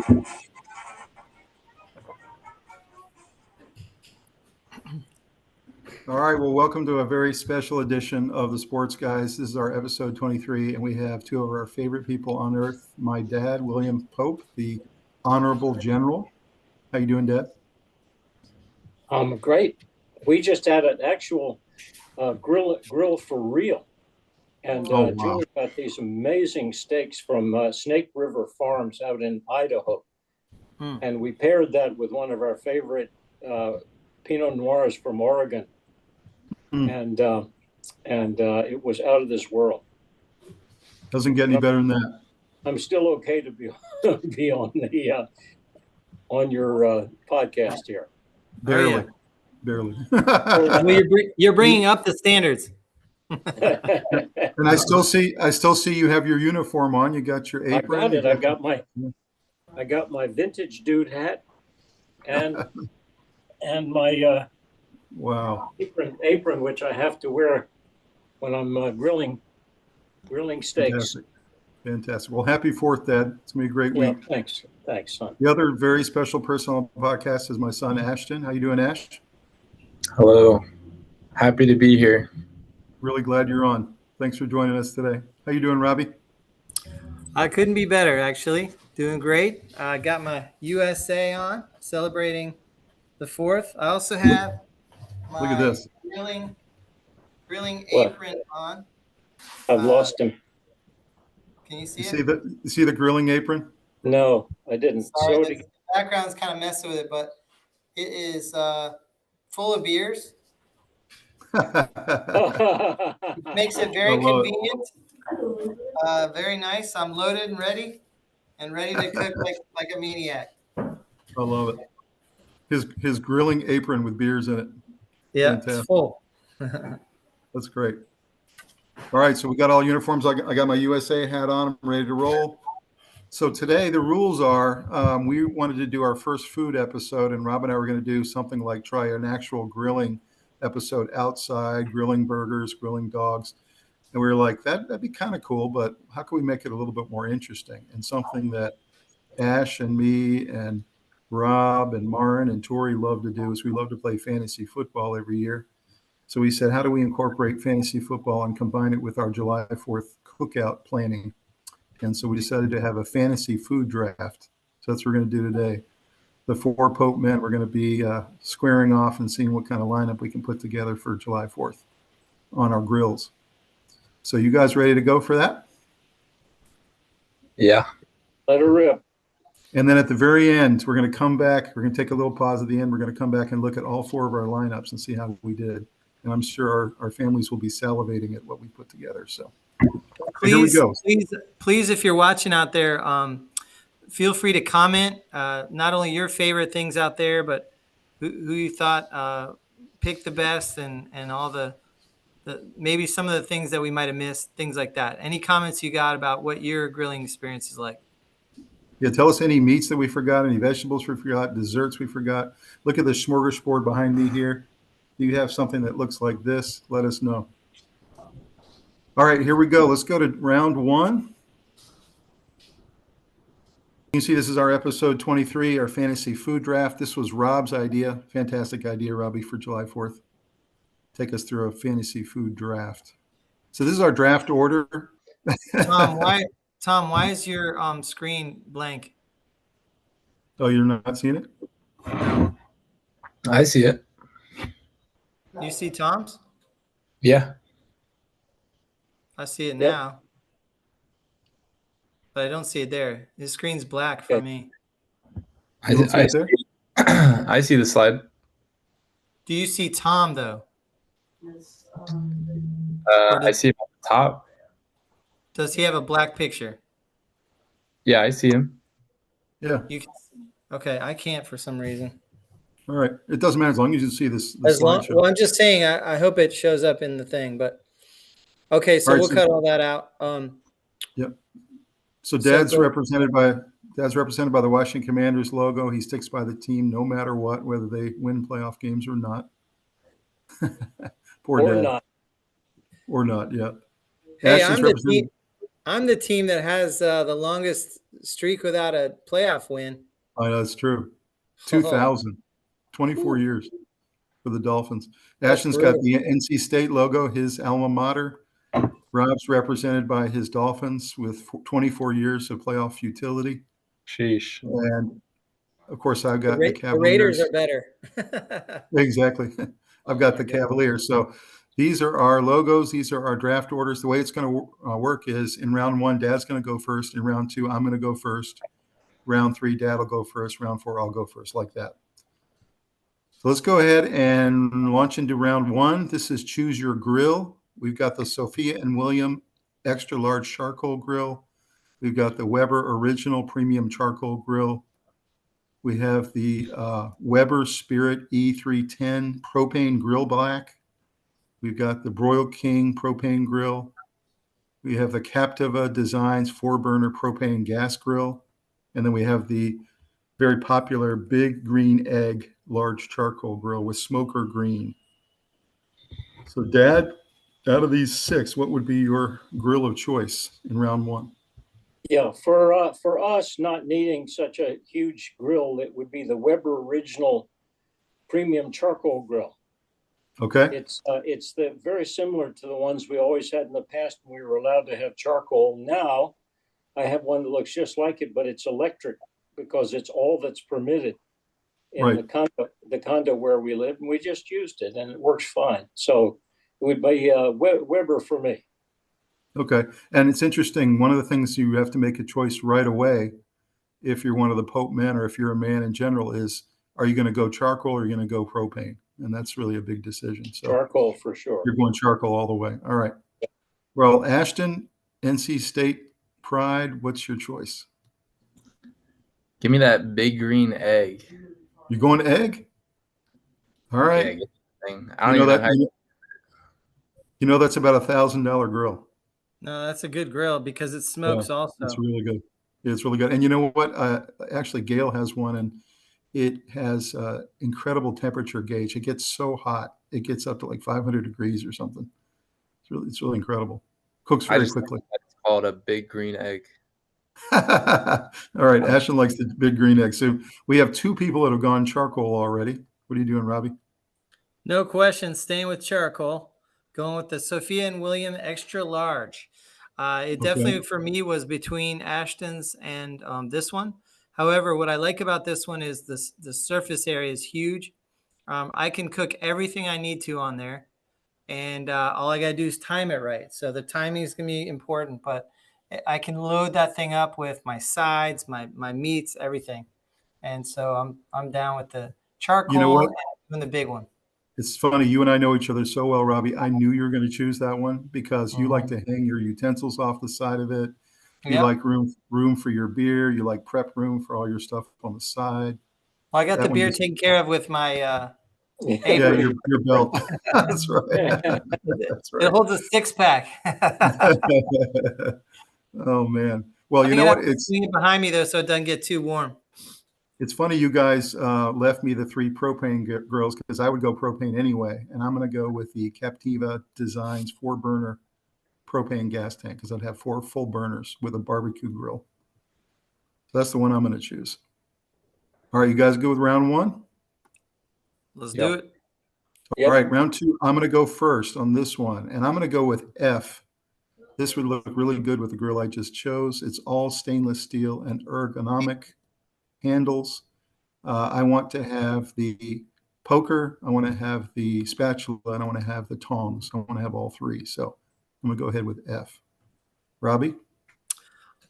All right, well, welcome to a very special edition of the Sports Guys. This is our episode 23, and we have two of our favorite people on earth. My dad, William Pope, the Honorable General. How you doing, Dad? Great. We just had an actual grill for real. And wow. Julie got these amazing steaks from Snake River Farms out in Idaho. And we paired that with one of our favorite Pinot Noirs from Oregon. And it was out of this world. Doesn't get any better than that. I'm still okay to be on the on your podcast here. Barely. Barely. Well, you're bringing up the standards. And I still see you have your uniform on. You got your apron. I got it. I got my vintage dude hat and my wow apron, which I have to wear when I'm grilling steaks. Fantastic. Well, happy 4th, Dad. It's gonna be a great week. Thanks, son. The other very special person on the podcast is my son, Ashton. How you doing, Ash? Hello. Happy to be here. Really glad you're on. Thanks for joining us today. How you doing, Robbie? I couldn't be better, actually. Doing great. I got my USA on, celebrating the 4th. I also have my Look at this. grilling apron on. I've lost him. Can you see You it? see the grilling apron? No, I didn't. Sorry, the background's kind of messing with it, but it is full of beers. Makes it very convenient. Very nice. I'm loaded and ready to cook like a maniac. I love it. His grilling apron with beers in it. Yeah, Fantastic. it's full. That's great. All right, so we got all uniforms. I got my USA hat on. I'm ready to roll. So today the rules are we wanted to do our first food episode, and Rob and I were going to do something like try an actual grilling episode outside, grilling burgers, grilling dogs. And we were like, that'd be kind of cool, but how can we make it a little bit more interesting? And something that Ash and me and Rob and Marin and Tori love to do is we love to play fantasy football every year. So we said, how do we incorporate fantasy football and combine it with our July 4th cookout planning? And so we decided to have a fantasy food draft. So that's what we're going to do today. The 4 Pope men, we're going to be squaring off and seeing what kind of lineup we can put together for July 4th on our grills. So you guys ready to go for that? Yeah. Let her rip. And then at the very end, we're going to come back. We're going to take a little pause at the end. We're going to come back and look at all 4 of our lineups and see how we did. And I'm sure our families will be salivating at what we put together. So here we go. Please, if you're watching out there, feel free to comment not only your favorite things out there, but who you thought picked the best and all the maybe some of the things that we might have missed, things like that. Any comments you got about what your grilling experience is like? Yeah, tell us any meats that we forgot, any vegetables we forgot, desserts we forgot. Look at the smorgasbord behind me here. Do you have something that looks like this? Let us know. All right, here we go. Let's go to round 1. You can see this is our episode 23, our fantasy food draft. This was Rob's idea. Fantastic idea, Robbie, for July 4th. Take us through a fantasy food draft. So this is our draft order. Tom, why is your screen blank? Oh, you're not seeing it? No. I see it. You see Tom's? Yeah. I see it now. But I don't see it there. His screen's black for me. I see the slide. Do you see Tom, though? I see him at the top. Does he have a black picture? Yeah, I see him. Yeah. Okay, I can't for some reason. All right. It doesn't matter as long as you see this. Well, I'm just saying, I hope it shows up in the thing. But okay, so we'll cut all that out. Yep. So Dad's represented by the Washington Commanders logo. He sticks by the team no matter what, whether they win playoff games or not. Poor Dad. Or not, yeah. Hey, I'm the team that has the longest streak without a playoff win. Oh, that's true. Oh. 2000, 24 years for the Dolphins. That's Ashton's got brutal. the NC State logo, his alma mater. Rob's represented by his Dolphins with 24 years of playoff futility. Sheesh. And of course, I've got the The Raiders Cavaliers. are better. Exactly. I've got the Cavaliers. So these are our logos. These are our draft orders. The way it's going to work is in round 1, Dad's going to go first. In round 2, I'm going to go first. Round 3, Dad will go first. Round 4, I'll go first, like that. So let's go ahead and launch into round 1. This is Choose Your Grill. We've got the Sophia and William Extra Large Charcoal Grill. We've got the Weber Original Premium Charcoal Grill. We have the Weber Spirit E310 Propane Grill Black. We've got the Broil King Propane Grill. We have the Captiva Designs 4-burner propane gas grill. And then we have the very popular Big Green Egg Large Charcoal Grill with smoker green. So, Dad, out of these 6, what would be your grill of choice in round 1? Yeah, for us not needing such a huge grill, it would be the Weber Original Premium Charcoal Grill. Okay. It's very similar to the ones we always had in the past when we were allowed to have charcoal. Now I have one that looks just like it, but it's electric because it's all that's permitted in the condo where we live, and we just used it and it works fine. So it would be Weber for me. Okay. And it's interesting. One of the things you have to make a choice right away, if you're one of the Pope men or if you're a man in general, is are you going to go charcoal or are you going to go propane? And that's really a big decision. So charcoal for sure. You're going charcoal all the way. All right. Well, Ashton, NC State Pride, what's your choice? Give me that Big Green Egg. You going egg? All right. Yeah, I don't even know how you know that's about $1,000 grill. No, that's a good grill because it smokes also. It's really good. It's really good. And you know what? Actually, Gail has one, and it has incredible temperature gauge. It gets so hot. It gets up to like 500 degrees or something. It's really incredible. Cooks very quickly. It's called a Big Green Egg. All right. Ashton likes the Big Green Egg. So we have 2 people that have gone charcoal already. What are you doing, Robbie? No question. Staying with charcoal. Going with the Sophia and William Extra Large. It definitely, for me, was between Ashton's and this one. However, what I like about this one is the surface area is huge. I can cook everything I need to on there. And all I got to do is time it right. So the timing is going to be important. But I can load that thing up with my sides, my meats, everything. And so I'm down with the charcoal. You know what? And the big one. It's funny. You and I know each other so well, Robbie. I knew you were going to choose that one because you like to hang your utensils off the side of it. You like room for your beer. You like prep room for all your stuff on the side. Well, I got the beer taken care of with my your belt. That's right. That's right. It holds a 6-pack. Oh man. Well, you know what? It's behind me though, so it doesn't get too warm. It's funny you guys left me the 3 propane grills because I would go propane anyway, and I'm going to go with the Captiva Designs 4-burner propane gas tank because I'd have 4 full burners with a barbecue grill. So that's the one I'm going to choose. All right, you guys go with round 1? Let's do it. All right, round 2. I'm going to go first on this one, and I'm going to go with F. This would look really good with the grill I just chose. It's all stainless steel and ergonomic handles. I want to have the poker, I want to have the spatula, and I want to have the tongs. I want to have all 3. So I'm going to go ahead with F. Robbie?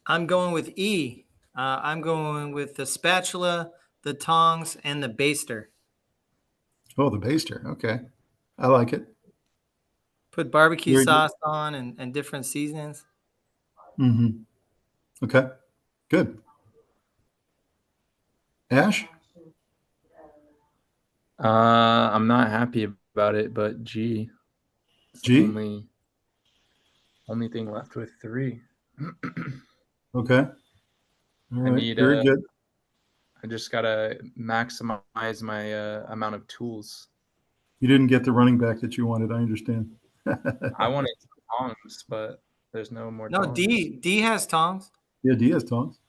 I'm going with E. I'm going with the spatula, the tongs, and the baster. Oh, the baster. Okay. I like it. Put barbecue sauce on and different seasonings. Mm-hmm. Okay. Good. Ash? I'm not happy about it, but G. G? Only thing left with 3. Okay. All right. Very good. I just gotta maximize my amount of tools. You didn't get the running back that you wanted. I understand. I wanted tongs, but There's no more No, tongs. D has tongs. Yeah, D has tongs.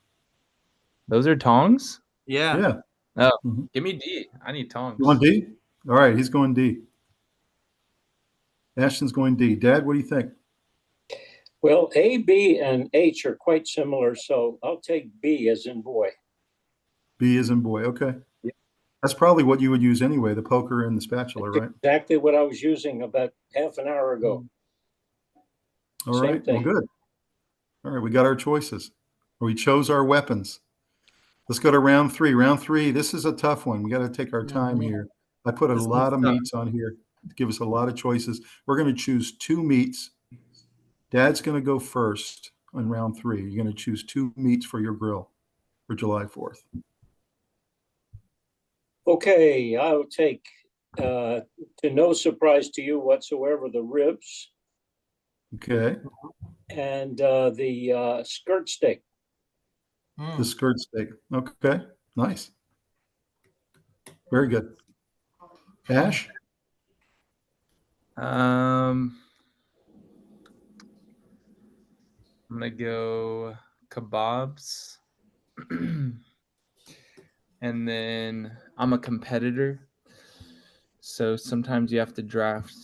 Those are tongs? Yeah. Yeah. Oh, Mhm. give me D. I need tongs. You want D? All right, he's going D. Ashton's going D. Dad, what do you think? Well, A, B, and H are quite similar, so I'll take B as in boy. B is in boy. Okay. Yeah. That's probably what you would use anyway, the poker and the spatula, right? Exactly what I was using about half an hour ago. All Same right. Well, thing. good. All right, we got our choices. We chose our weapons. Let's go to round three. Round three, this is a tough one. We got to take our time Mhm. here. I put a This lot one's of tough. meats on here to give us a lot of choices. We're going to choose 2 meats. Dad's going to go first on round 3. You're going to choose 2 meats for your grill for July 4th. Okay, I'll take, to no surprise to you whatsoever, the ribs Okay. and the skirt steak. The skirt steak. Okay. Nice. Very good. Ash? I'm gonna go kebabs. And then I'm a competitor. So sometimes you have to draft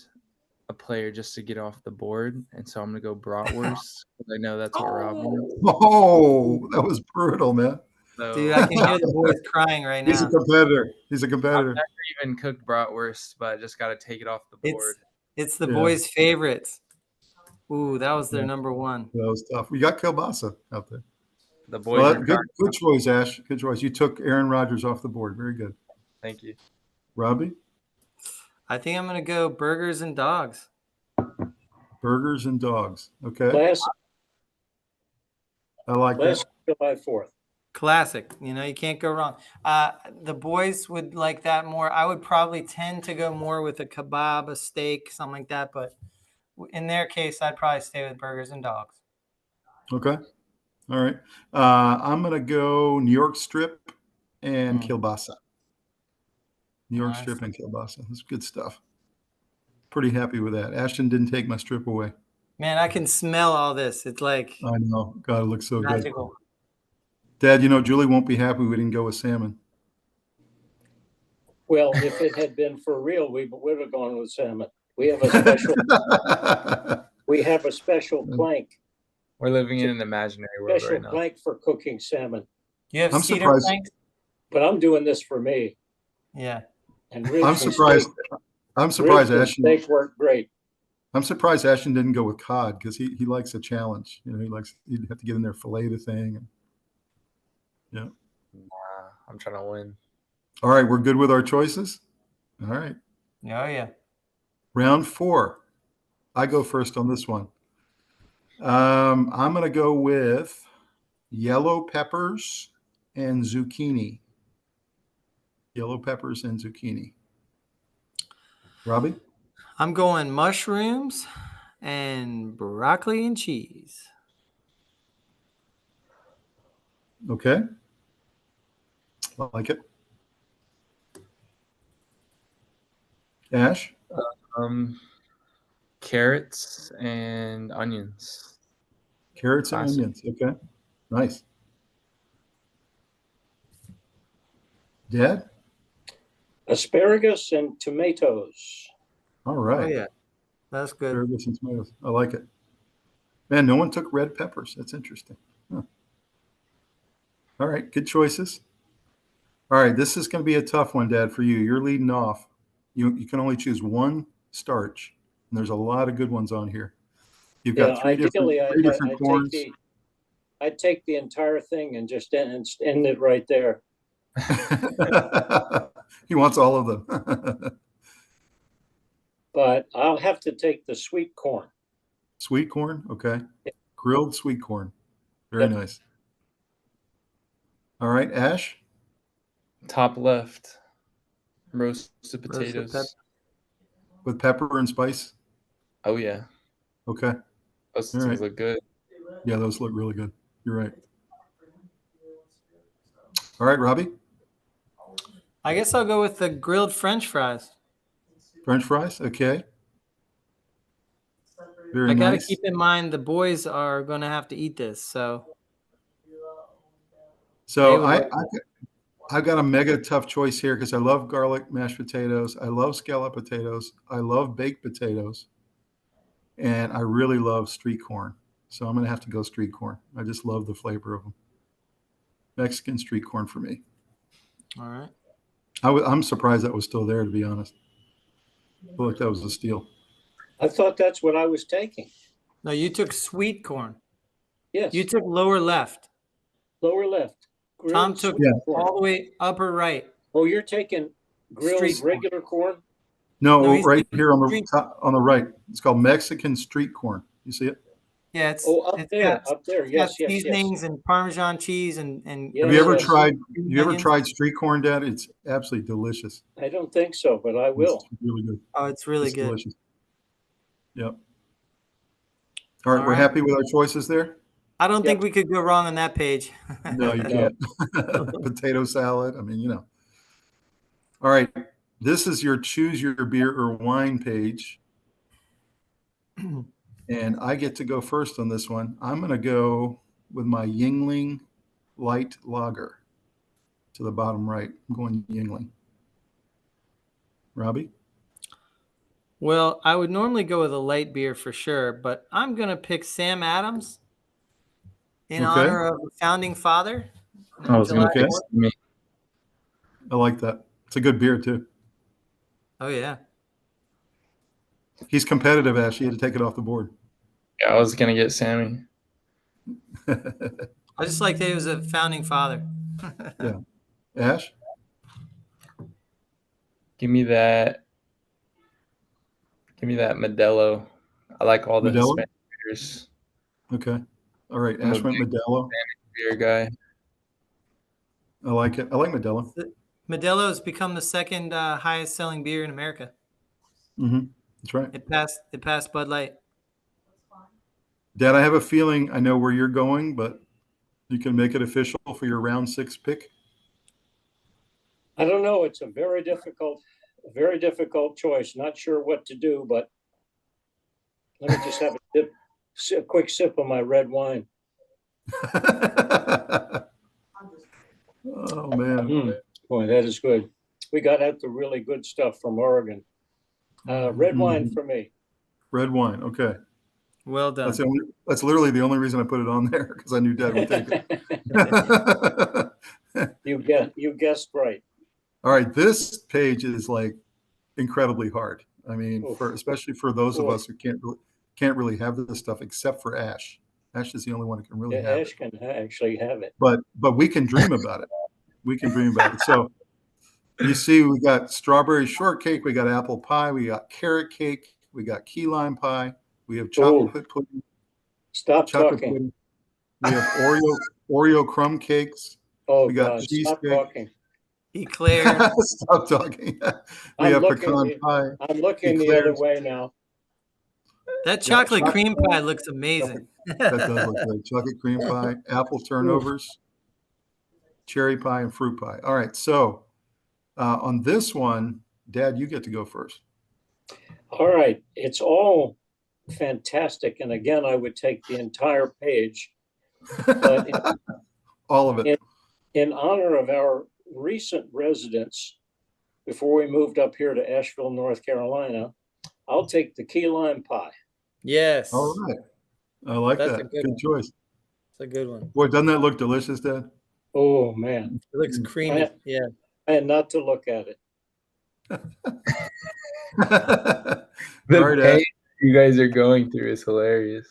a player just to get off the board. And so I'm gonna go bratwurst. I know that's what Rob wants. Oh, that was brutal, man. So Dude, I can hear the boys crying right He's a now. competitor. He's a I've competitor. never even cooked bratwurst, but I just gotta take it off the board. It's the Yeah. boys' favorites. Ooh, that was their Yeah. number one. That was tough. We got kielbasa out there. The boys Well, are good choice, Ash. Good choice. You took Aaron Rodgers off the board. Very good. Thank you. Robbie? I think I'm gonna go burgers and dogs. Burgers and dogs. Okay. Last I like that. July 4th. Classic. You know, you can't go wrong. The boys would like that more. I would probably tend to go more with a kebab, a steak, something like that. But in their case, I'd probably stay with burgers and dogs. Okay. All right. I'm going to go New York strip and kielbasa. New York Nice. strip and kielbasa. That's good stuff. Pretty happy with that. Ashton didn't take my strip away. Man, I can smell all this. It's like I know. God, it looks so magical. good. Dad, you know, Julie won't be happy we didn't go with salmon. Well, if it had been for real, we would have gone with salmon. We have a special plank. We're living in an imaginary world Special right now. plank for cooking salmon. You have I'm cedar surprised. planks? But I'm doing this for me. Yeah. And ribs I'm and surprised. steak- I'm surprised ribs and Ashton. steak work great. I'm surprised Ashton didn't go with cod because he likes a challenge. You know, he'd have to get in there, fillet the thing. And, yeah. I'm trying to win. All right, we're good with our choices. All right. Oh yeah. Round 4. I go first on this one. I'm going to go with yellow peppers and zucchini. Yellow peppers and zucchini. Robbie? I'm going mushrooms and broccoli and cheese. Okay. I like it. Ash? Carrots and onions. Carrots and Classic. onions. Okay. Nice. Dad? Asparagus and tomatoes. All right. Oh yeah. That's good. Asparagus and tomatoes. I like it. Man, no one took red peppers. That's interesting. Huh. All right. Good choices. All right. This is going to be a tough one, Dad, for you. You're leading off. You can only choose one starch. And there's a lot of good ones on here. You've got three different corns. I'd take the entire thing and just end it right there. He wants all of them. But I'll have to take the sweet corn. Sweet corn? Okay. Grilled sweet corn. Very nice. All right, Ash? Top left. Roasted potatoes. With pepper and spice? Oh, yeah. Okay. Those things look good. Yeah, those look really good. You're right. All right, Robbie? I guess I'll go with the grilled French fries. French fries? Okay. Very I got to nice. keep in mind the boys are going to have to eat this. So So would I've got a mega tough choice here because I love garlic mashed potatoes. I love scallop potatoes. I love baked potatoes. And I really love street corn. So I'm going to have to go street corn. I just love the flavor of them. Mexican street corn for me. all right. I'm surprised that was still there, to be honest. I feel like that was a steal. I thought that's what I was taking. No, you took sweet corn. Yes. You took lower left. Lower left. Grilled Tom took sweet corn. all the way upper right. Oh, you're taking grilled Street corn. regular corn? No, No, he's right taking here on the street- top, on the right. It's called Mexican street corn. You see it? Yeah, it's Oh, up it's there, got, up there. it's got Yes, yes, yes. seasonings and Parmesan cheese and Yes, Have you ever yes. tried? green You ever onions. tried street corn, Dad? It's absolutely delicious. I don't think so, but I will. It's really good. Oh, it's really It's good. delicious. Yep. All right, All we're right. happy with our choices there. I don't think we could go wrong on that page. No, you No. can't. Potato salad. I mean, All right. This is your choose your beer or wine page. And I get to go first on this one. I'm going to go with my Yingling Light Lager to the bottom right. I'm going Yingling. Robbie? Well, I would normally go with a light beer for sure, but I'm going to pick Sam Adams in Okay. honor of the founding father. I was going Okay. to me. I like that. It's a good beer, too. Oh, yeah. He's competitive, Ash. You had to take it off the board. Yeah, I was going to get Sammy. I just like that he was a founding father. Yeah. Ash? Give me that Modelo. I like all the Modelo? Hispanic beers. Okay. All right. I'm a Ash went big Modelo. Beer guy. I like it. I like Modelo. Modelo has become the second highest selling beer in America. Mm-hmm. That's right. It passed Bud Light. Dad, I have a feeling I know where you're going, but you can make it official for your round 6 pick. I don't know. It's a very difficult choice. Not sure what to do, but let me just have a quick sip of my red wine. Oh, man. Boy, that is good. We got out the really good stuff from Oregon. Red wine for me. Red wine. Okay. Well done. That's literally the only reason I put it on there because I knew Dad would take it. You guessed right. All right. This page is like incredibly hard. I mean, especially for those of us who can't really have this stuff except for Ash. Ash is the only one who can really have Ash it. can actually have it. But we can dream about it. We can dream about it. So you see, we got strawberry shortcake, we got apple pie, we got carrot cake, we got key lime pie, we have chocolate pudding. Stop chocolate talking. pudding. We have Oreo crumb cakes. Oh, We got God, stop cheesecake. talking. Eclair. Stop talking. We I'm have looking pecan the- pie. I'm looking the other Eclairs. way now. That chocolate cream pie looks amazing. That does look good. Chocolate cream pie, apple turnovers, cherry pie, and fruit pie. All right. So on this one, Dad, you get to go first. All right. It's all fantastic. And again, I would take the entire page. But All of it. in honor of our recent residents, before we moved up here to Asheville, North Carolina, I'll take the key lime pie. Yes. All right. I like That's a that. good Good one. choice. It's a good one. Boy, doesn't that look delicious, Dad? Oh, man. It looks creamy. Yeah. And not to look at it. The All right, pain Ash. you guys are going through is hilarious.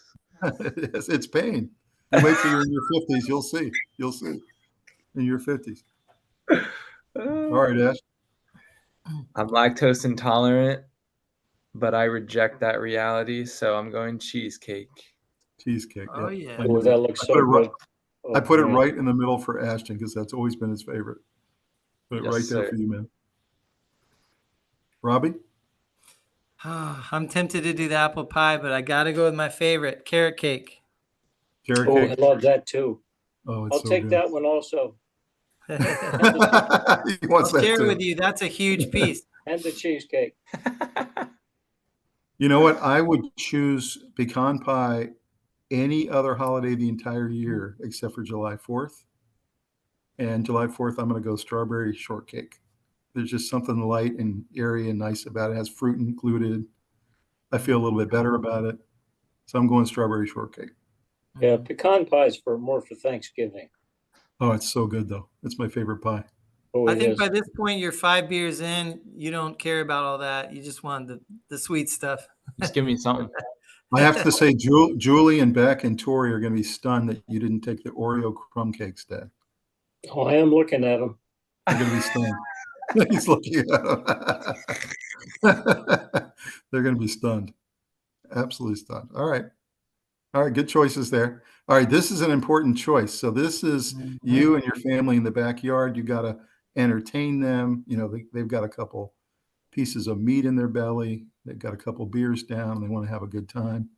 Yes, it's pain. You wait till you're in your 50s. You'll see. You'll see. In your 50s. All right, Ash. I'm lactose intolerant, but I reject that reality, so I'm going cheesecake. Cheesecake. Oh, yeah. I Oh, knew that looks I so put it right- good. Oh, I put it man. right in the middle for Ashton because that's always been his favorite. Put it Yes, right there sir. for you, man. Robbie? I'm tempted to do the apple pie, but I got to go with my favorite, carrot cake. Carrot Oh, I cake. love that too. Oh, it's I'll so take good. that one also. He I'll wants that share too. with you. That's a huge piece. And the cheesecake. You know what? I would choose pecan pie any other holiday the entire year except for July 4th. And July 4th, I'm going to go strawberry shortcake. There's just something light and airy and nice about it. It has fruit included. I feel a little bit better about it. So I'm going strawberry shortcake. Yeah, pecan pies more for Thanksgiving. Oh, it's so good, though. It's my favorite pie. Oh, I it think is. by this point, you're 5 beers in. You don't care about all that. You just want the sweet stuff. Just give me something. I have to say, Julie and Beck and Tori are going to be stunned that you didn't take the Oreo crumb cakes, Dad. Oh, I am looking at them. They're going to be stunned. He's looking at them. They're going to be stunned. Absolutely stunned. All right. All right. Good choices there. All right. This is an important choice. So this is you and your family in the backyard. You got to entertain them. You know, they've got a couple pieces of meat in their belly. They've got a couple beers down. They want to have a good time.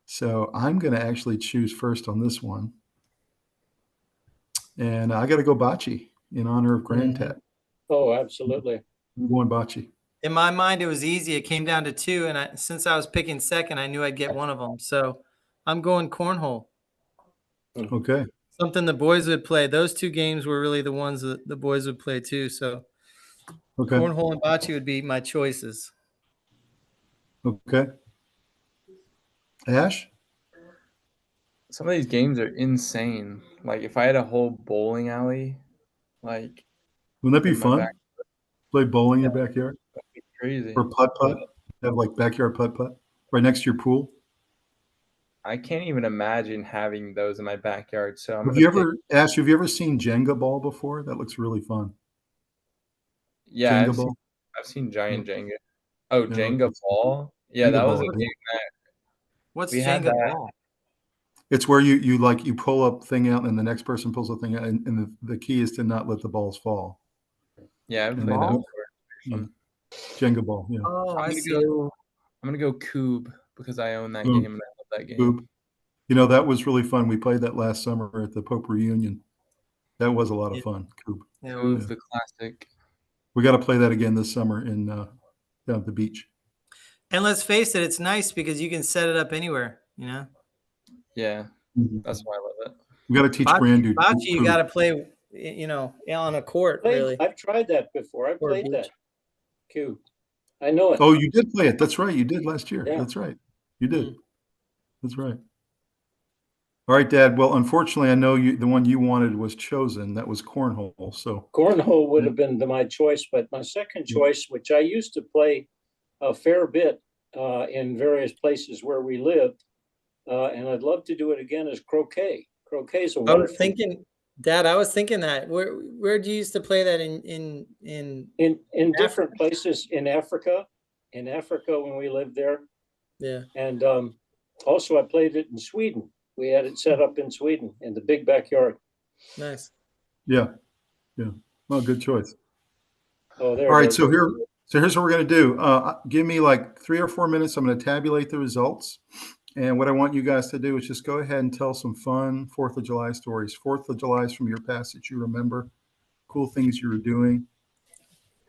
So I'm going to actually choose first on this one. And I got to go bocce in honor of Granddad. Oh, absolutely. I'm going bocce. In my mind, it was easy. It came down to two, and since I was picking second, I knew I'd get one of them. So I'm going cornhole. Okay. Something the boys would play. Those two games were really the ones that the boys would play too. So Okay. cornhole and bocce would be my choices. Okay. Ash? Some of these games are insane. Like if I had a whole bowling alley, like Wouldn't that be in my fun? back- Play bowling in your backyard? that'd be crazy. Or putt-putt? Have like backyard putt-putt right next to your pool? I can't even imagine having those in my backyard. So I'm Have gonna you pick- ever, Ash, have you ever seen Jenga ball before? That looks really fun. yeah, Jenga I've seen, ball? I've seen giant Jenga. Oh, Yeah, Jenga it's- ball. Yeah, Jenga that was a ball, game yeah. that What's we had Jenga that. ball? It's where you pull up thing out and the next person pulls the thing out, and the key is to not let the balls fall. Yeah, I've And played that then- before. Jenga ball, yeah. Oh, I I'm see. gonna go Coob because I own that Boom. game and I love that game. Boop. You know, that was really fun. We played that last summer at the Pope reunion. That was a lot of Yeah. fun. Coop. Yeah, Coob, the classic. We got to play that again this summer down at the beach. and let's face it, it's nice because you can set it up anywhere. You know, Yeah, Mhm. that's why I love it. We got to teach Brandon. bocce, you got to play. You know, on a court. Really, I've tried that before. I've Or played beach. that. Cube. I know it. Oh, you did play it. That's right. You did last year. Yeah. That's right. You did. That's right. All right, Dad. Well, unfortunately, I know the one you wanted was chosen. That was cornhole. So Cornhole would have been my choice, but my second choice, which I used to play a fair bit in various places where we lived, and I'd love to do it again, is croquet. Croquet is a I wonderful. was thinking, Dad. I was thinking that. Where did you used to play that in different places in Africa. In Africa when we lived there, Yeah. and also I played it in Sweden. We had it set up in Sweden in the big backyard. Nice. yeah. Well, good choice. Oh, there. All right. it is. So here's what we're going to do. Give me like 3 or 4 minutes. I'm going to tabulate the results. And what I want you guys to do is just go ahead and tell some fun 4th of July stories. 4th of July is from your past that you remember, cool things you were doing,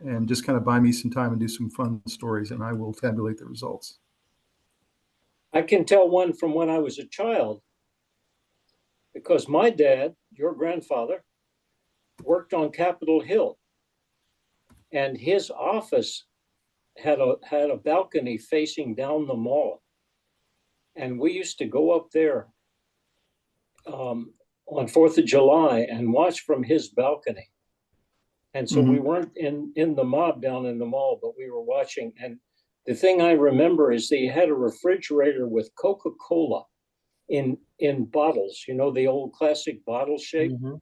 and just kind of buy me some time and do some fun stories, and I will tabulate the results. I can tell one from when I was a child, because my dad, your grandfather, worked on Capitol Hill, and his office had a balcony facing down the mall, and we used to go up there on 4th of July and watch from his balcony. And so we weren't in the mob down in the mall, but we were watching. And the thing I remember is they had a refrigerator with Coca-Cola in bottles, you know, the old classic bottle shape. Mhm.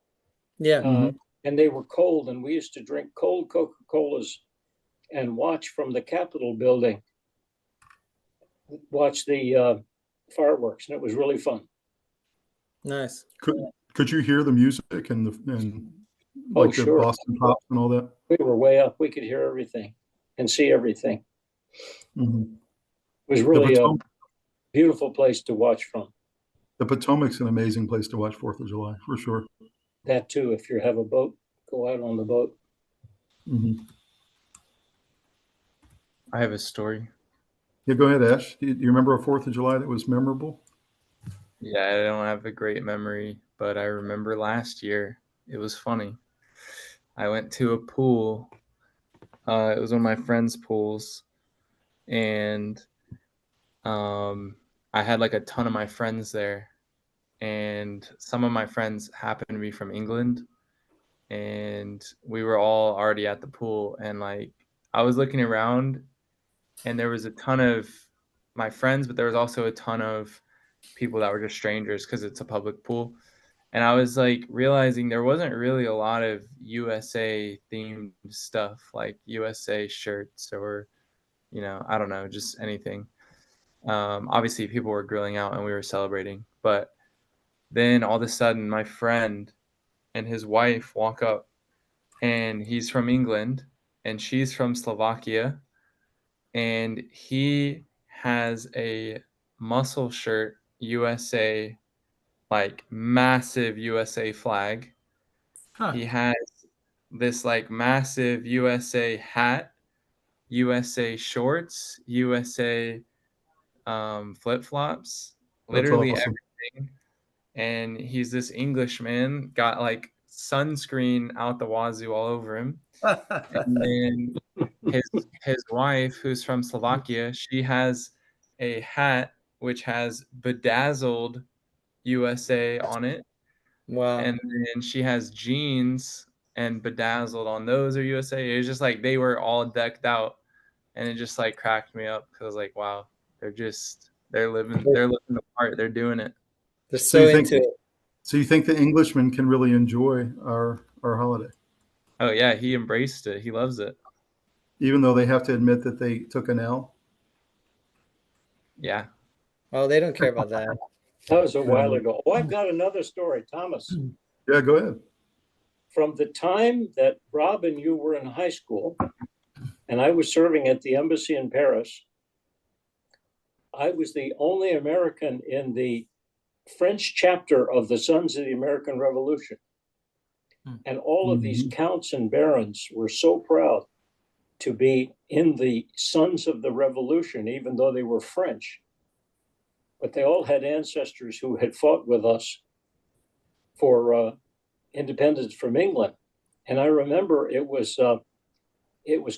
Yeah. And they were cold, and we used to drink cold Coca-Colas and watch from the Capitol building, watch the fireworks, and it was really fun. Nice. Could you hear the music and the Oh, the sure. Boston Pops and all that? We were way up. We could hear everything and see everything. Mhm. It was really a beautiful place to watch from. The Potomac's an amazing place to watch 4th of July, for sure. That too, if you have a boat, go out on the boat. Mhm. I have a story. Yeah, go ahead, Ash. Do you remember a 4th of July that was memorable? Yeah, I don't have a great memory, but I remember last year. It was funny. I went to a pool. It was one of my friend's pools, and I had like a ton of my friends there, and some of my friends happened to be from England, and we were all already at the pool, and like I was looking around, and there was a ton of my friends, but there was also a ton of people that were just strangers because it's a public pool. And I was like realizing there wasn't really a lot of USA themed stuff, like USA shirts or, I don't know, just anything. Obviously, people were grilling out and we were celebrating. But then all of a sudden, my friend and his wife walk up, and he's from England and she's from Slovakia. And he has a muscle shirt, USA, like massive USA flag. Huh. He has this like massive USA hat, USA shorts, USA flip flops, That's literally awesome. everything. And he's this Englishman, got like sunscreen out the wazoo all over him. And then his wife, who's from Slovakia, she has a hat which has bedazzled USA on it. Wow. And then she has jeans and bedazzled on those are USA. It was just like they were all decked out, and it just like cracked me up because I was like, wow, they're living the part, they're doing it. They're So so you think into it. so you think the Englishman can really enjoy our holiday, Oh yeah, he embraced it. He loves it. even though they have to admit that they took an L? Yeah. Oh, they don't care about that. That was a while ago. Oh, I've got another story, Thomas. Yeah, go ahead. From the time that Rob and you were in high school, and I was serving at the embassy in Paris, I was the only American in the French chapter of the Sons of the American Revolution. And all of these counts and barons were so proud to be in the Sons of the Revolution, even though they were French. But they all had ancestors who had fought with us for independence from England. And I remember it was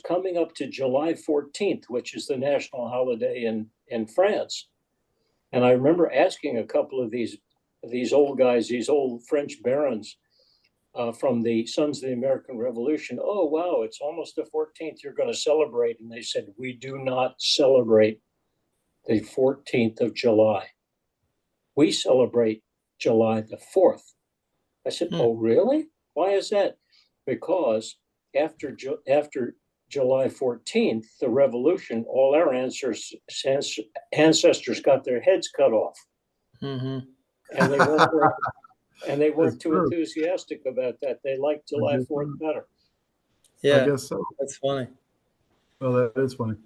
coming up to July 14th, which is the national holiday in France. And I remember asking a couple of these old guys, these old French barons from the Sons of the American Revolution, oh, wow, it's almost the 14th, you're going to celebrate. And they said, we do not celebrate the 14th of July. We celebrate July the 4th. I said, oh, really? Why is that? Because after July 14th, the revolution, all our ancestors got their heads cut off. Mm-hmm. And they weren't too enthusiastic about that. They liked July 4th better. Yeah, I guess so. that's funny. Well, that is funny.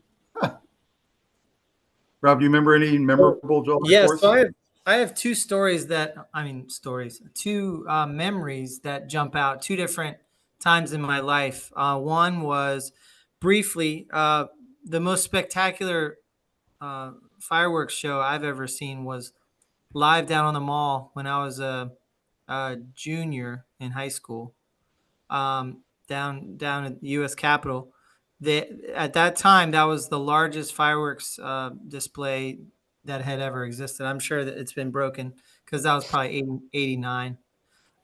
Rob, do you remember any memorable July 4th? Yeah, so I have two memories that jump out, two different times in my life. One was briefly the most spectacular fireworks show I've ever seen was live down on the mall when I was a junior in high school, down at the U.S. Capitol. At that time, that was the largest fireworks display that had ever existed. I'm sure that it's been broken because that was probably 89.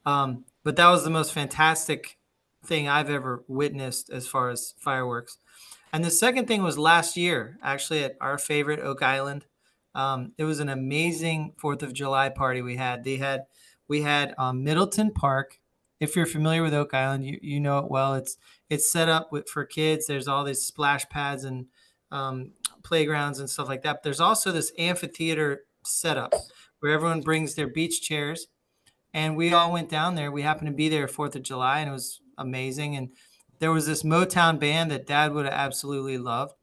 But that was the most fantastic thing I've ever witnessed as far as fireworks. And the second thing was last year, actually, at our favorite Oak Island. It was an amazing 4th of July party we had. We had Middleton Park. If you're familiar with Oak Island, you know it well. It's set up for kids. There's all these splash pads and playgrounds and stuff like that. But there's also this amphitheater setup where everyone brings their beach chairs. And we all went down there. We happened to be there 4th of July, and it was amazing. And there was this Motown band that Dad would have absolutely loved.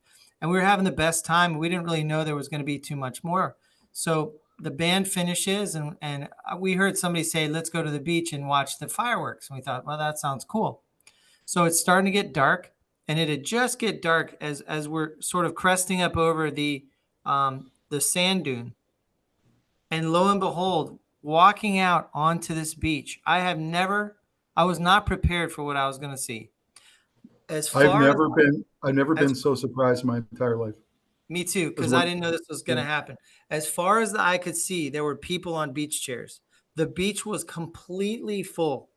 And we were having the best time. We didn't really know there was going to be too much more. So the band finishes, and we heard somebody say, let's go to the beach and watch the fireworks. And we thought, well, that sounds cool. So it's starting to get dark, and it had just get dark as we're sort of cresting up over the the sand dune. And lo and behold, walking out onto this beach, I was not prepared for what I was going to see. I've never been so surprised in my entire life. Me too, because I didn't know this was going to happen. As far as the eye could see, there were people on beach chairs. The beach was completely full.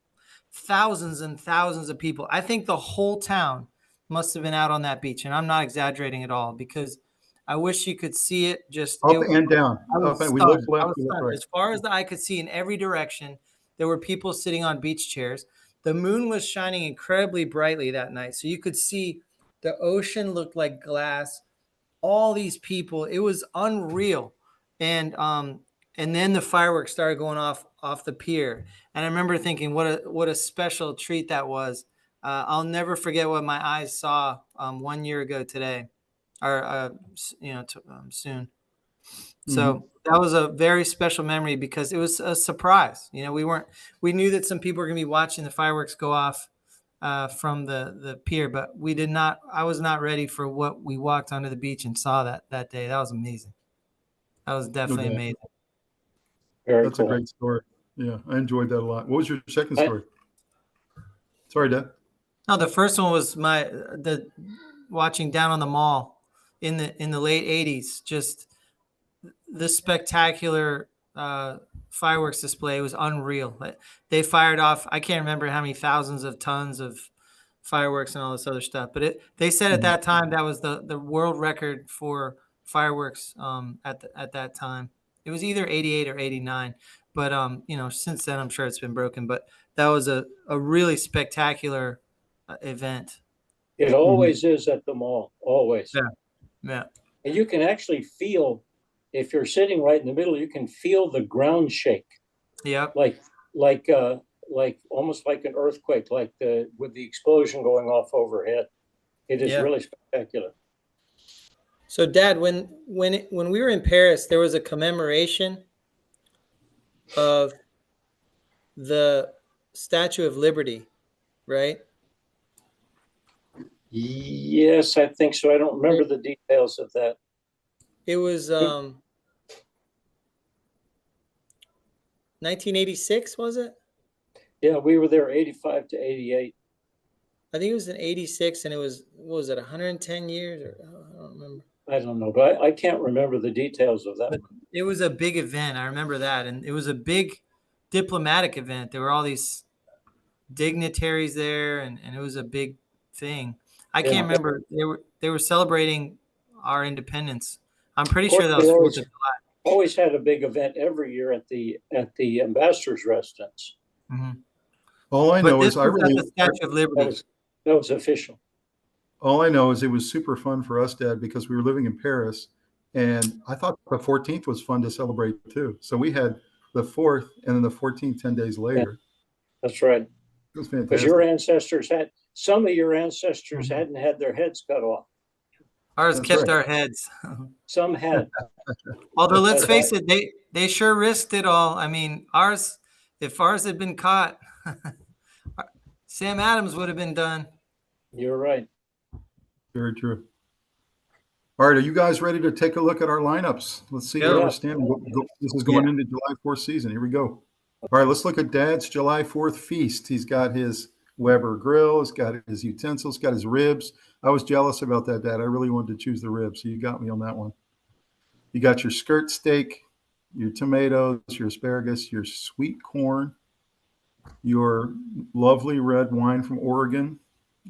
Thousands and thousands of people. I think the whole town must have been out on that beach. And I'm not exaggerating at all, because I wish you could see it. Up and down. We looked left, we looked right. As far as the eye could see in every direction, there were people sitting on beach chairs. The moon was shining incredibly brightly that night. So you could see the ocean looked like glass. All these people, it was unreal. And then the fireworks started going off the pier. And I remember thinking, what a special treat that was. I'll never forget what my eyes saw 1 year ago today, or soon. So that was a very special memory, because it was a surprise. We knew that some people were going to be watching the fireworks go off from the pier, but I was not ready for what we walked onto the beach and saw that day. That was amazing. That was definitely amazing. That's cool. A great story. Yeah, I enjoyed that a lot. What was your second story? Sorry, Dad. No, the first one was the watching down on the mall in the late 80s. Just the spectacular fireworks display was unreal. They fired off, I can't remember how many thousands of tons of fireworks and all this other stuff, but they said at that time that was the world record for fireworks at that time. It was either 88 or 89, but since then I'm sure it's been broken. But that was a really spectacular event. It always is at the mall, always. Yeah. And you can actually feel, if you're sitting right in the middle, you can feel the ground shake. Yeah. Like almost like an earthquake, with the explosion going off overhead. It is really spectacular. So, Dad, when we were in Paris, there was a commemoration of the Statue of Liberty, right? Yes, I think so. I don't remember the details of that. It was 1986, was it? Yeah, we were there 85 to 88. I think it was in 86, and it was, what was it, 110 years? Or I don't remember. I don't know, but I can't remember the details of that. But it was a big event. I remember that. And it was a big diplomatic event. There were all these dignitaries there, and it was a big thing. I can't remember. They were celebrating our independence. I'm pretty sure that was 4th of July. Always had a big event every year at the ambassador's residence. Mm-hmm. All I know is the Statue of Liberty. That was official. All I know is it was super fun for us, Dad, because we were living in Paris, and I thought the 14th was fun to celebrate too. So we had the 4th and then the 14th 10 days later. Yeah, that's right. It was fantastic. Because some of your ancestors hadn't had their heads cut off. Ours kept our heads. Some had. Although let's face it, they sure risked it all. I mean, if ours had been caught, Sam Adams would have been done. You're right. Very true. All right, are you guys ready to take a look at our lineups? Let's see where we're standing. This is going into July 4th season. Here we go. All right, let's look at Dad's July 4th feast. He's got his Weber grill. He's got his utensils. Got his ribs. I was jealous about that, Dad. I really wanted to choose the ribs, so you got me on that one. You got your skirt steak, your tomatoes, your asparagus, your sweet corn, your lovely red wine from Oregon,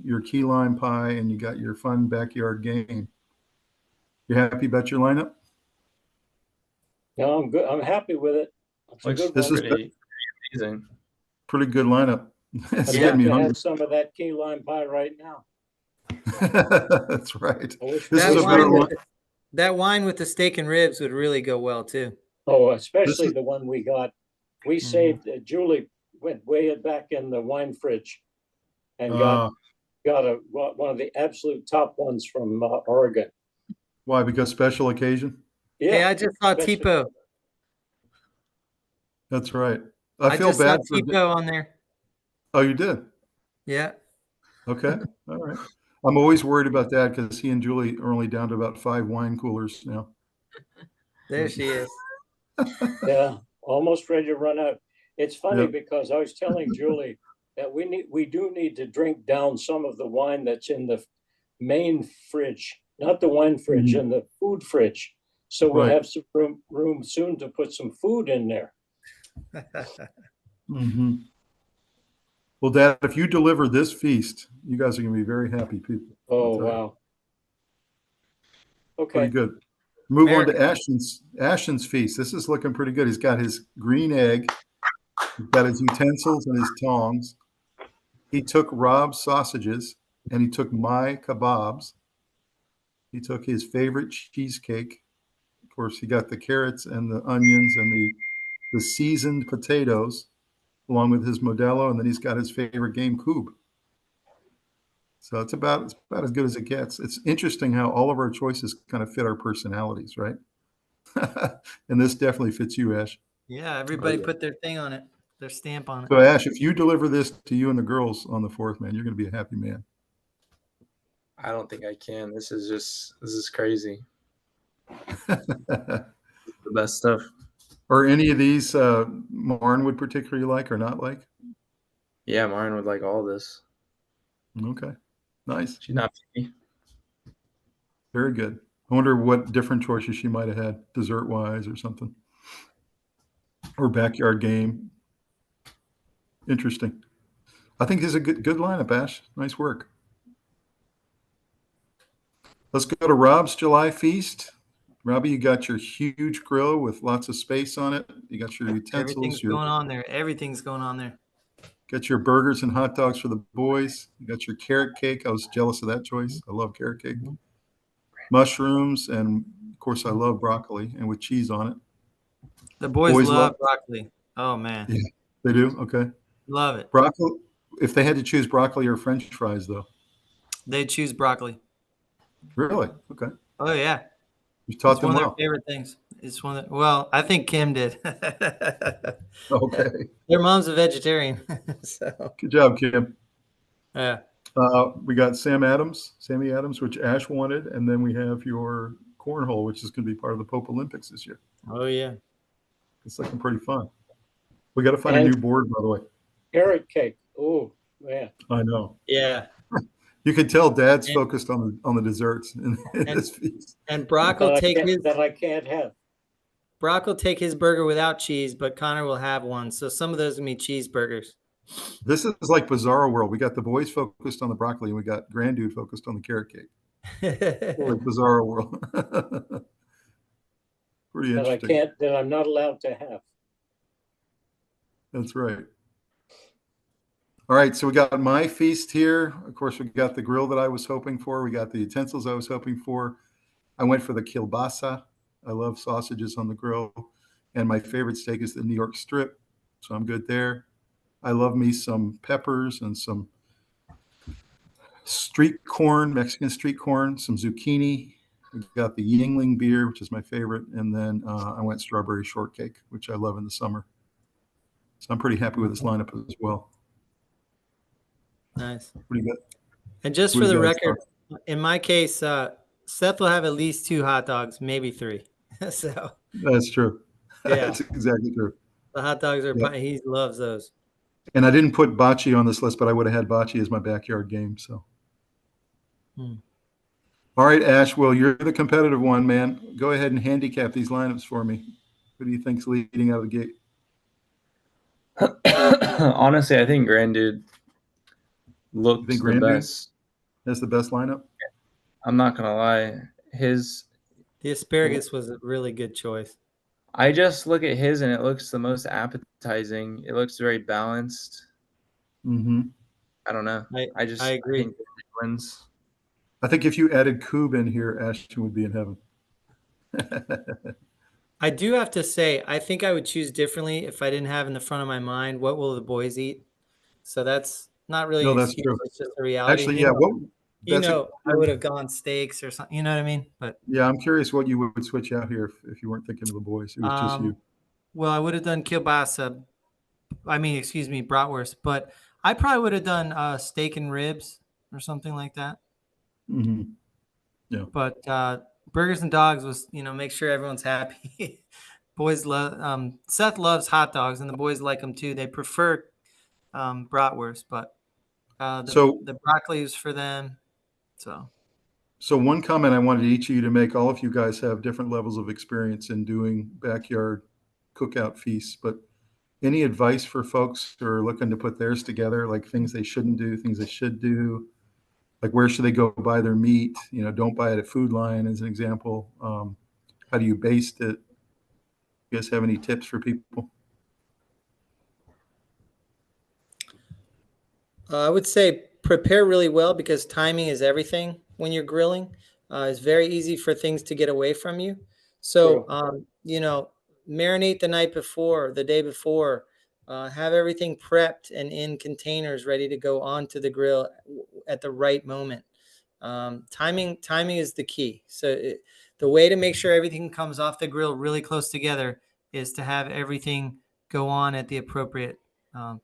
your key lime pie, and you got your fun backyard game. You happy about your lineup? No, I'm good. I'm happy with it. This is amazing. Pretty good lineup. It's I'd getting me like to hungry. have some of that key lime pie right now. That's right. This is a better one. That wine with the steak and ribs would really go well too. Oh, especially the one we got. We saved. Julie went way back in the wine fridge and got one of the absolute top ones from Oregon. Why? Because special occasion? Yeah, hey, I just saw Tipo. That's right. I feel bad for Tipo on there. Oh, you did? Yeah. Okay. All right. I'm always worried about that because he and Julie are only down to about 5 wine coolers now. There she is. Yeah, almost ready to run out. It's funny Yep. because I was telling Julie that we do need to drink down some of the wine that's in the main fridge, not the wine fridge, in the food fridge. So we'll Right. have some room soon to put some food in there. Mm-hmm. Well, Dad, if you deliver this feast, you guys are going to be very happy people. Oh, wow. Pretty Okay. good. Move on America. to Ashton's feast. This is looking pretty good. He's got his green egg. He's got his utensils and his tongs. He took Rob's sausages and he took my kebabs. He took his favorite cheesecake. Of course, he got the carrots and the onions and the seasoned potatoes, along with his Modelo, and then he's got his favorite game, Coob. So it's about as good as it gets. It's interesting how all of our choices kind of fit our personalities, right? And this definitely fits you, Ash. Yeah, everybody put their thing on it, their stamp on it. So, Ash, if you deliver this to you and the girls on the 4th, man, you're going to be a happy man. I don't think I can. This is crazy. The best stuff. Are any of these Marn would particularly like or not like? Yeah, Marin would like all this. Okay, nice. She's not picky. Very good. I wonder what different choices she might have had, dessert-wise or something. Or backyard game. Interesting. I think this is a good lineup, Ash. Nice work. Let's go to Rob's July feast. Robbie, you got your huge grill with lots of space on it. You got your utensils. Everything's going on there. Everything's going on there. Got your burgers and hot dogs for the boys. You got your carrot cake. I was jealous of that choice. I love carrot cake. Mushrooms, and of course, I love broccoli and with cheese on it. The boys love broccoli. Oh, man. Yeah, they do? Okay. Love it. Broccoli. If they had to choose broccoli or French fries, though. They choose broccoli. Really? Okay. Oh, yeah. You taught It's them one well. of their favorite things. It's one of well, I think Kim did. Okay. Their mom's a vegetarian. So Good job, Kim. yeah. We got Sammy Adams, which Ash wanted, and then we have your cornhole, which is going to be part of the Pope Olympics this year. Oh, yeah. It's looking pretty fun. We got to find a new board, by the way. Carrot cake. Oh, man. I know. Yeah. You can tell Dad's focused on the desserts in this feast. And Brock will take that I can't have. Brock will take his burger without cheese, but Connor will have one. So some of those are going to be cheeseburgers. This is like Bizarro World. We got the boys focused on the broccoli, and we got Grand Dude focused on the carrot cake. Like Bizarro World. Pretty interesting. That I'm not allowed to have. That's right. All right, so we got my feast here. Of course, we got the grill that I was hoping for. We got the utensils I was hoping for. I went for the kielbasa. I love sausages on the grill. And my favorite steak is the New York strip, so I'm good there. I love me some peppers and some street corn, Mexican street corn, some zucchini. We got the Yingling beer, which is my favorite. And then I went strawberry shortcake, which I love in the summer. So I'm pretty happy with this lineup as well. Nice. Pretty good. And just for the record, in my case, Seth will have at least 2 hot dogs, maybe 3. So that's true. Yeah. That's exactly true. The hot dogs are he loves those. And I didn't put bocce on this list, but I would have had bocce as my backyard game. So All right, Ash. Well, you're the competitive one, man. Go ahead and handicap these lineups for me. Who do you think's leading out of the gate? Honestly, I think Grand Dude looks the best. That's the best lineup? I'm not going to lie. The asparagus was a really good choice. I just look at his and it looks the most appetizing. It looks very balanced. Mm-hmm. I don't know. I agree. I think wins. I think if you added Coob in here, Ashton would be in heaven. I do have to say, I think I would choose differently if I didn't have in the front of my mind, what will the boys eat? So that's not really an excuse. True. It's just a reality. Actually, yeah. I would have gone steaks or something. You know what I mean? But yeah, I'm curious what you would switch out here if you weren't thinking of the boys. It was just you. Well, I would have done kielbasa. Bratwurst. But I probably would have done steak and ribs or something like that. Mm-hmm. Yeah. But Burgers and dogs was, make sure everyone's happy. Boys love, Seth loves hot dogs, and the boys like them too. They prefer bratwurst, but So, the broccoli is for them. so one comment I wanted each of you to make, all of you guys have different levels of experience in doing backyard cookout feasts, but any advice for folks who are looking to put theirs together, like things they shouldn't do, things they should do? Like, where should they go buy their meat? Don't buy it at Food Lion, as an example. How do you baste it? You guys have any tips for people? I would say prepare really well, because timing is everything when you're grilling. It's very easy for things to get away from you. So, marinate the night before, the day before. Have everything prepped and in containers ready to go onto the grill at the right moment. Timing is the key. So the way to make sure everything comes off the grill really close together is to have everything go on at the appropriate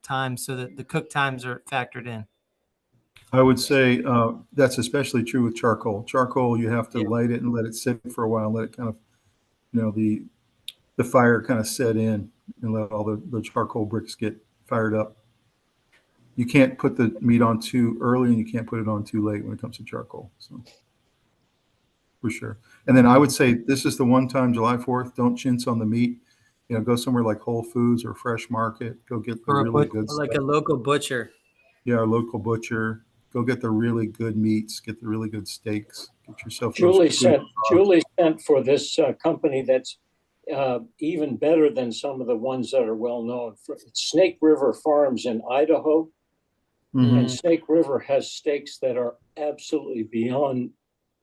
time, so that the cook times are factored in. I would say that's especially true with charcoal. Charcoal, you have to light it and let it sit for a while, let it kind of, the fire kind of set in, and let all the charcoal bricks get fired up. You can't put the meat on too early, and you can't put it on too late when it comes to charcoal. So, for sure. And then I would say this is the one time, July 4th, don't chintz on the meat. Go somewhere like Whole Foods or Fresh Market. Go get the really good stuff. Like a local butcher. Yeah, our local butcher. Go get the really good meats. Get the really good steaks. Get yourself. Julie sent for this company that's even better than some of the ones that are well known. Snake River Farms in Idaho. Mm-hmm. And Snake River has steaks that are absolutely beyond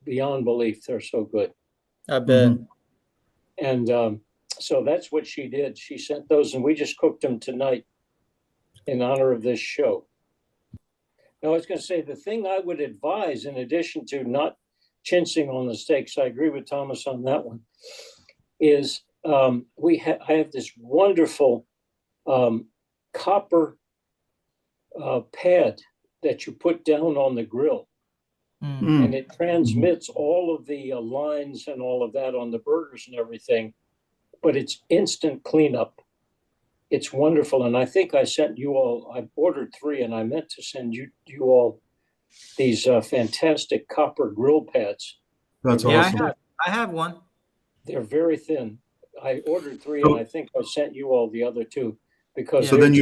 belief. They're so good. I bet. Mm-hmm. And so that's what she did. She sent those, and we just cooked them tonight in honor of this show. Now, I was going to say, the thing I would advise, in addition to not chintzing on the steaks, I agree with Thomas on that one, is I have this wonderful copper pad that you put down on the grill. Mm. And it transmits all of the lines and all of that on the burgers and everything, but it's instant cleanup. It's wonderful. And I think I sent you all, I ordered 3, and I meant to send you all these fantastic copper grill pads. That's awesome. I have one. They're very thin. I ordered 3, and I think I sent you all the other 2, because so then you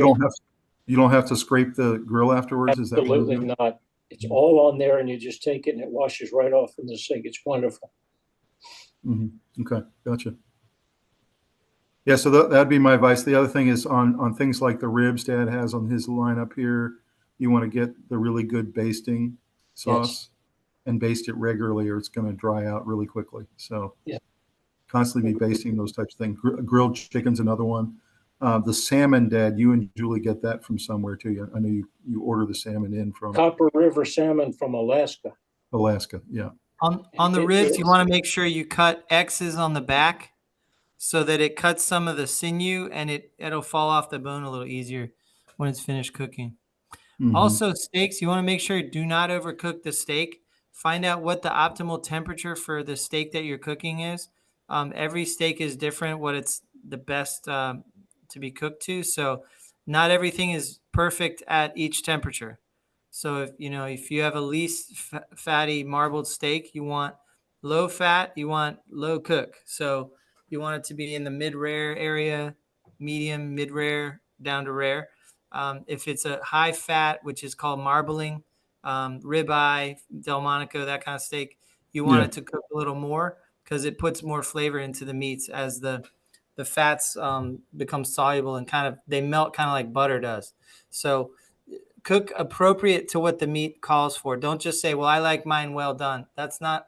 don't have to scrape the grill afterwards. Absolutely not. It's all on there, and you just take it and it washes right off in the sink. It's wonderful. Mm-hmm. Okay, gotcha. Yeah, so that'd be my advice. The other thing is on things like the ribs Dad has on his line up here, you want to get the really good basting sauce and baste it regularly, or it's going to dry out really quickly. So constantly be basting those types of things. Grilled chicken's another one. The salmon, Dad, you and Julie get that from somewhere too. I know you order the salmon in from Copper River salmon from Alaska. Alaska, yeah. On the ribs, you want to make sure you cut X's on the back, so that it cuts some of the sinew, and it'll fall off the bone a little easier when it's finished cooking. Mm-hmm. Also, steaks, you want to make sure you do not overcook the steak. Find out what the optimal temperature for the steak that you're cooking is. Every steak is different, what it's the best to be cooked to. So not everything is perfect at each temperature. So if you have a least fatty marbled steak, you want low fat, you want low cook. So you want it to be in the mid-rare area, medium, mid-rare, down to rare. If it's a high fat, which is called marbling, ribeye, Delmonico, that kind of steak, you want it to cook a little more, because it puts more flavor into the meats as the fats become soluble and they melt kind of like butter does. So cook appropriate to what the meat calls for. Don't just say, well, I like mine well done. That's not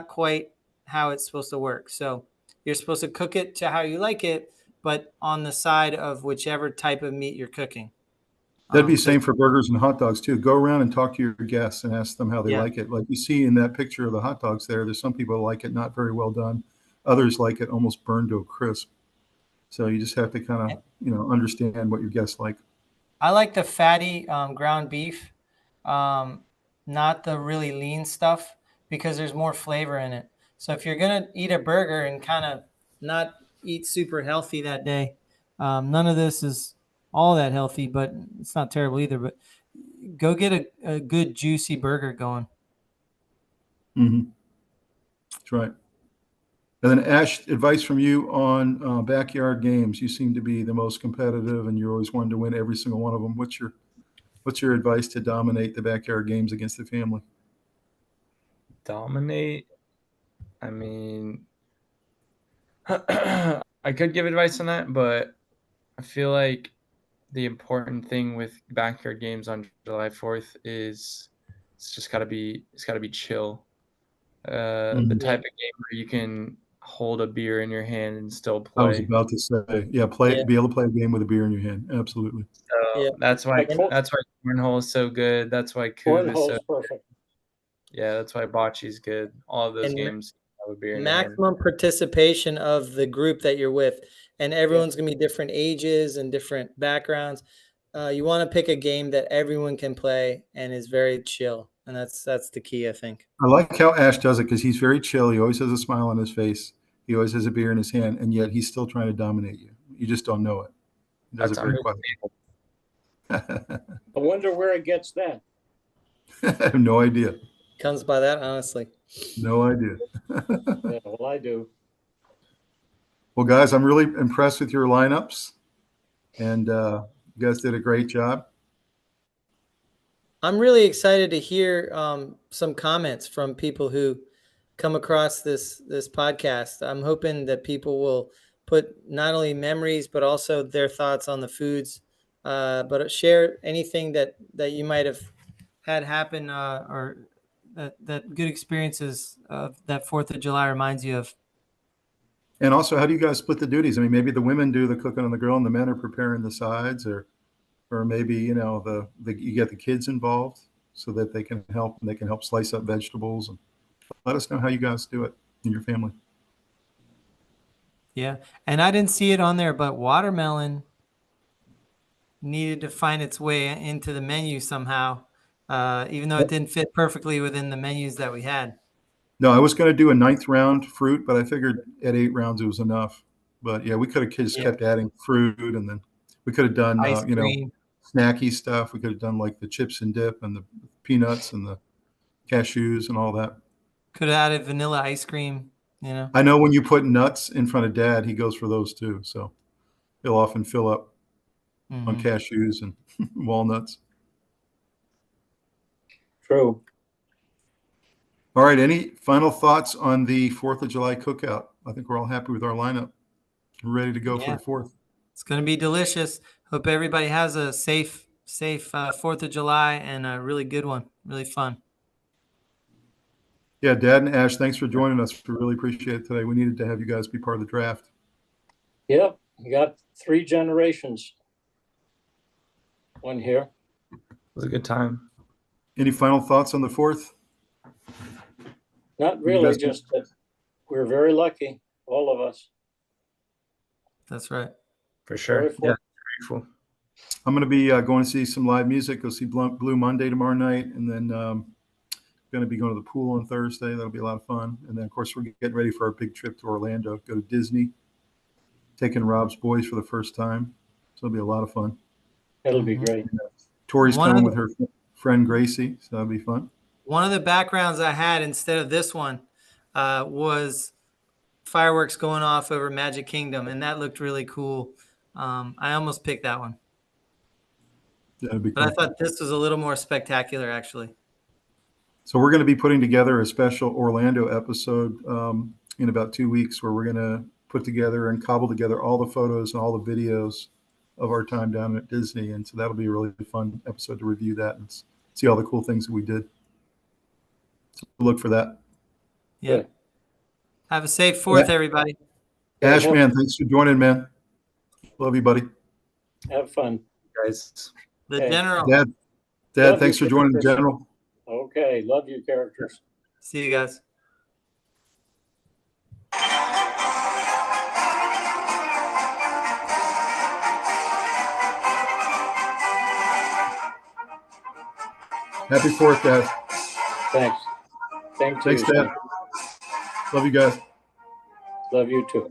quite how it's supposed to work. So you're supposed to cook it to how you like it, but on the side of whichever type of meat you're cooking. That'd be the same for burgers and hot dogs too. Go around and talk to your guests and ask them how they like it. Like you see in that picture of the hot dogs there's some people like it not very well done. Others like it almost burned to a crisp. So you just have to kind of, understand what your guests like. I like the fatty ground beef, not the really lean stuff, because there's more flavor in it. So if you're going to eat a burger and kind of not eat super healthy that day, none of this is all that healthy, but it's not terrible either. But go get a good juicy burger going. Mm-hmm. That's right. And then Ash, advice from you on backyard games. You seem to be the most competitive, and you're always wanting to win every single one of them. What's your advice to dominate the backyard games against the family? Dominate. I mean, I could give advice on that, but I feel like the important thing with backyard games on July 4th is it's got to be chill. The type of game where you can hold a beer in your hand and still I was play. about to say, be able to play a game with a beer in your hand. Absolutely. So that's why cornhole is so good. That's why Coop is so perfect. Yeah, that's why bocce is good. All of those games have a beer in your hand. Maximum participation of the group that you're with, and everyone's going to be different ages and different backgrounds. You want to pick a game that everyone can play and is very chill, and that's the key, I think. I like how Ash does it because he's very chill. He always has a smile on his face. He always has a beer in his hand, and yet he's still trying to dominate you. You just don't know it. He does it very quietly. I wonder where it gets that. I have no idea. Comes by that, honestly. No idea. Yeah, well, I do. Well, guys, I'm really impressed with your lineups, and you guys did a great job. I'm really excited to hear some comments from people who come across this podcast. I'm hoping that people will put not only memories but also their thoughts on the foods, but share anything that you might have had happen or that good experiences that 4th of July reminds you of. And also, how do you guys split the duties? I mean, maybe the women do the cooking on the grill and the men are preparing the sides, or maybe, you get the kids involved so that they can help, and they can help slice up vegetables. And let us know how you guys do it in your family. Yeah. And I didn't see it on there, but watermelon needed to find its way into the menu somehow, even though it didn't fit perfectly within the menus that we had. No, I was going to do a 9th round fruit, but I figured at 8 rounds it was enough. But yeah, we could have just kept adding fruit, and then we could have done, ice cream, snacky stuff. We could have done like the chips and dip and the peanuts and the cashews and all that. Could have added vanilla ice cream, I know when you put nuts in front of Dad, he goes for those too. So he'll often fill up on cashews and walnuts. True. All right. Any final thoughts on the 4th of July cookout? I think we're all happy with our lineup. We're ready to go for the 4th. It's going to be delicious. Hope everybody has a safe 4th of July and a really good one. Really fun. Yeah, Dad and Ash, thanks for joining us. We really appreciate it today. We needed to have you guys be part of the draft. Yep. You got 3 generations. One here. It was a good time. Any final thoughts on the 4th? Not really, just that we're very lucky, all of us. That's right. For sure. Yeah, grateful. I'm going to be going to see some live music. Go see Blue Monday tomorrow night, and then going to be going to the pool on Thursday. That'll be a lot of fun. And then, of course, we're getting ready for our big trip to Orlando. Go to Disney, taking Rob's boys for the first time. So it'll be a lot of fun. It'll be great. Tori's coming with her friend Gracie, so that'll be fun. One of the backgrounds I had instead of this one was fireworks going off over Magic Kingdom, and that looked really cool. I almost picked that one. That'd be cool. But I thought this was a little more spectacular, actually. So we're going to be putting together a special Orlando episode in about 2 weeks, where we're going to put together and cobble together all the photos and all the videos of our time down at Disney. And so that'll be a really fun episode to review that and see all the cool things that we did. So look for that. Yeah. Have a safe 4th, everybody. Ash, man, thanks for joining, man. Love you, buddy. Have fun, guys. The General. Dad, thanks for joining the General. Okay. Love you, characters. See you guys. Happy 4th, Dad. Thanks. Thanks, Dad. Love you guys. Love you too.